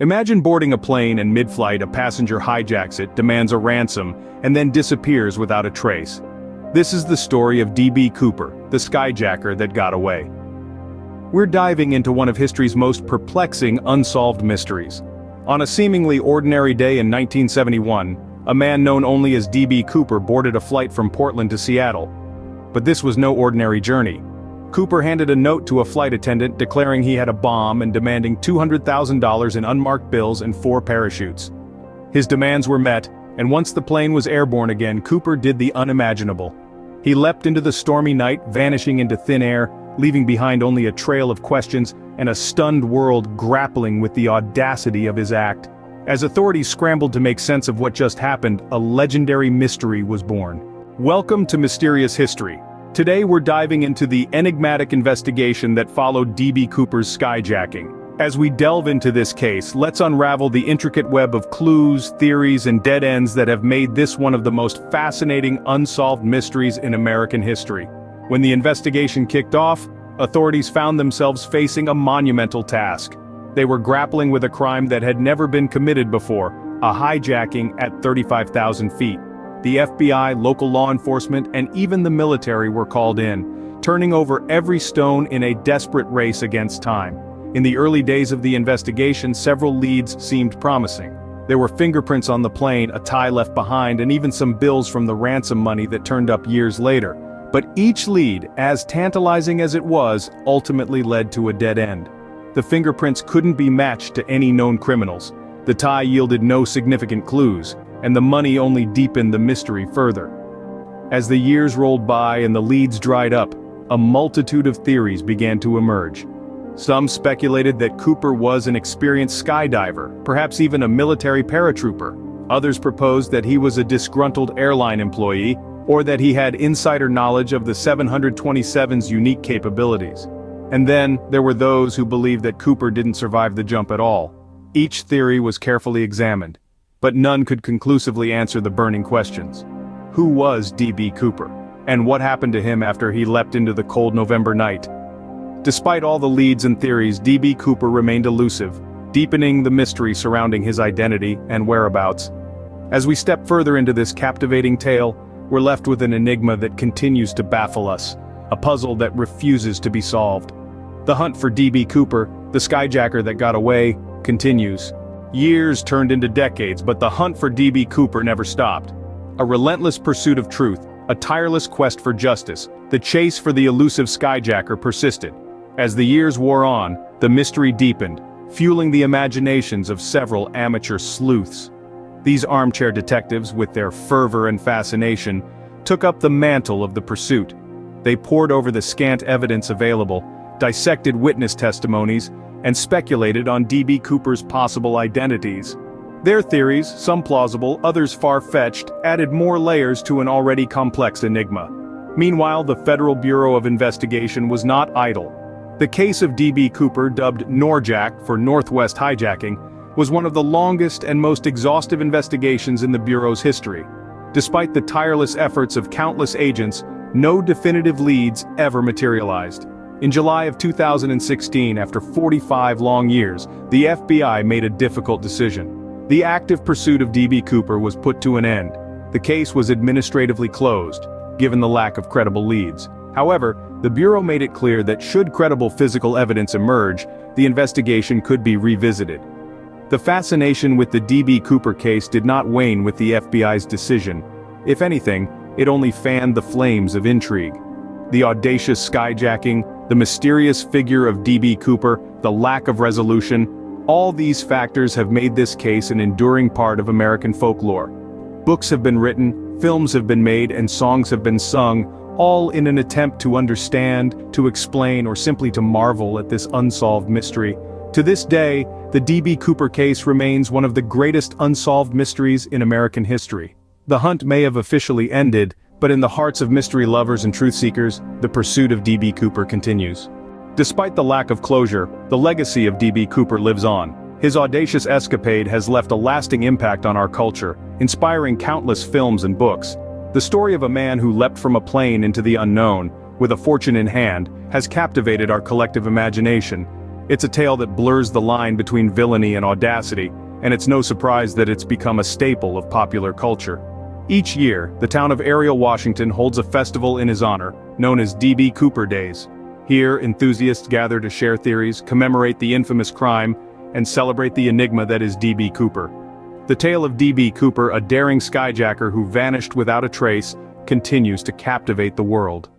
Imagine boarding a plane and mid-flight a passenger hijacks it, demands a ransom, and then disappears without a trace. This is the story of D.B. Cooper, the Skyjacker that got away. We're diving into one of history's most perplexing unsolved mysteries. On a seemingly ordinary day in 1971, a man known only as D.B. Cooper boarded a flight from Portland to Seattle. But this was no ordinary journey. Cooper handed a note to a flight attendant declaring he had a bomb and demanding $200,000 in unmarked bills and 4 parachutes. His demands were met, and once the plane was airborne again, Cooper did the unimaginable. He leapt into the stormy night, vanishing into thin air, leaving behind only a trail of questions and a stunned world grappling with the audacity of his act. As authorities scrambled to make sense of what just happened, a legendary mystery was born. Welcome to Mysterious History. Today we're diving into the enigmatic investigation that followed D.B. Cooper's skyjacking. As we delve into this case, let's unravel the intricate web of clues, theories, and dead ends that have made this one of the most fascinating unsolved mysteries in American history. When the investigation kicked off, authorities found themselves facing a monumental task. They were grappling with a crime that had never been committed before, a hijacking at 35,000 feet. The FBI, local law enforcement, and even the military were called in, turning over every stone in a desperate race against time. In the early days of the investigation, several leads seemed promising. There were fingerprints on the plane, a tie left behind, and even some bills from the ransom money that turned up years later. But each lead, as tantalizing as it was, ultimately led to a dead end. The fingerprints couldn't be matched to any known criminals. The tie yielded no significant clues, and the money only deepened the mystery further. As the years rolled by and the leads dried up, a multitude of theories began to emerge. Some speculated that Cooper was an experienced skydiver, perhaps even a military paratrooper. Others proposed that he was a disgruntled airline employee, or that he had insider knowledge of the 727's unique capabilities. And then, there were those who believed that Cooper didn't survive the jump at all. Each theory was carefully examined, but none could conclusively answer the burning questions. Who was D.B. Cooper? And what happened to him after he leapt into the cold November night? Despite all the leads and theories, D.B. Cooper remained elusive, deepening the mystery surrounding his identity and whereabouts. As we step further into this captivating tale, we're left with an enigma that continues to baffle us, a puzzle that refuses to be solved. The hunt for D.B. Cooper, the skyjacker that got away, continues. Years turned into decades, but the hunt for D.B. Cooper never stopped. A relentless pursuit of truth, a tireless quest for justice, the chase for the elusive skyjacker persisted. As the years wore on, the mystery deepened, fueling the imaginations of several amateur sleuths. These armchair detectives, with their fervor and fascination, took up the mantle of the pursuit. They pored over the scant evidence available, dissected witness testimonies, and speculated on D.B. Cooper's possible identities. Their theories, some plausible, others far-fetched, added more layers to an already complex enigma. Meanwhile, the Federal Bureau of Investigation was not idle. The case of D.B. Cooper, dubbed Norjack for Northwest hijacking, was one of the longest and most exhaustive investigations in the Bureau's history. Despite the tireless efforts of countless agents, no definitive leads ever materialized. In July of 2016, after 45 long years, the FBI made a difficult decision. The active pursuit of D.B. Cooper was put to an end. The case was administratively closed, given the lack of credible leads. However, the Bureau made it clear that should credible physical evidence emerge, the investigation could be revisited. The fascination with the D.B. Cooper case did not wane with the FBI's decision. If anything, it only fanned the flames of intrigue. The audacious skyjacking, the mysterious figure of D.B. Cooper, the lack of resolution, all these factors have made this case an enduring part of American folklore. Books have been written, films have been made, and songs have been sung, all in an attempt to understand, to explain, or simply to marvel at this unsolved mystery. To this day, the D.B. Cooper case remains one of the greatest unsolved mysteries in American history. The hunt may have officially ended, but in the hearts of mystery lovers and truth seekers, the pursuit of D.B. Cooper continues. Despite the lack of closure, the legacy of D.B. Cooper lives on. His audacious escapade has left a lasting impact on our culture, inspiring countless films and books. The story of a man who leapt from a plane into the unknown, with a fortune in hand, has captivated our collective imagination. It's a tale that blurs the line between villainy and audacity, and it's no surprise that it's become a staple of popular culture. Each year, the town of Ariel, Washington holds a festival in his honor, known as D.B. Cooper Days. Here, enthusiasts gather to share theories, commemorate the infamous crime, and celebrate the enigma that is D.B. Cooper. The tale of D.B. Cooper, a daring skyjacker who vanished without a trace, continues to captivate the world.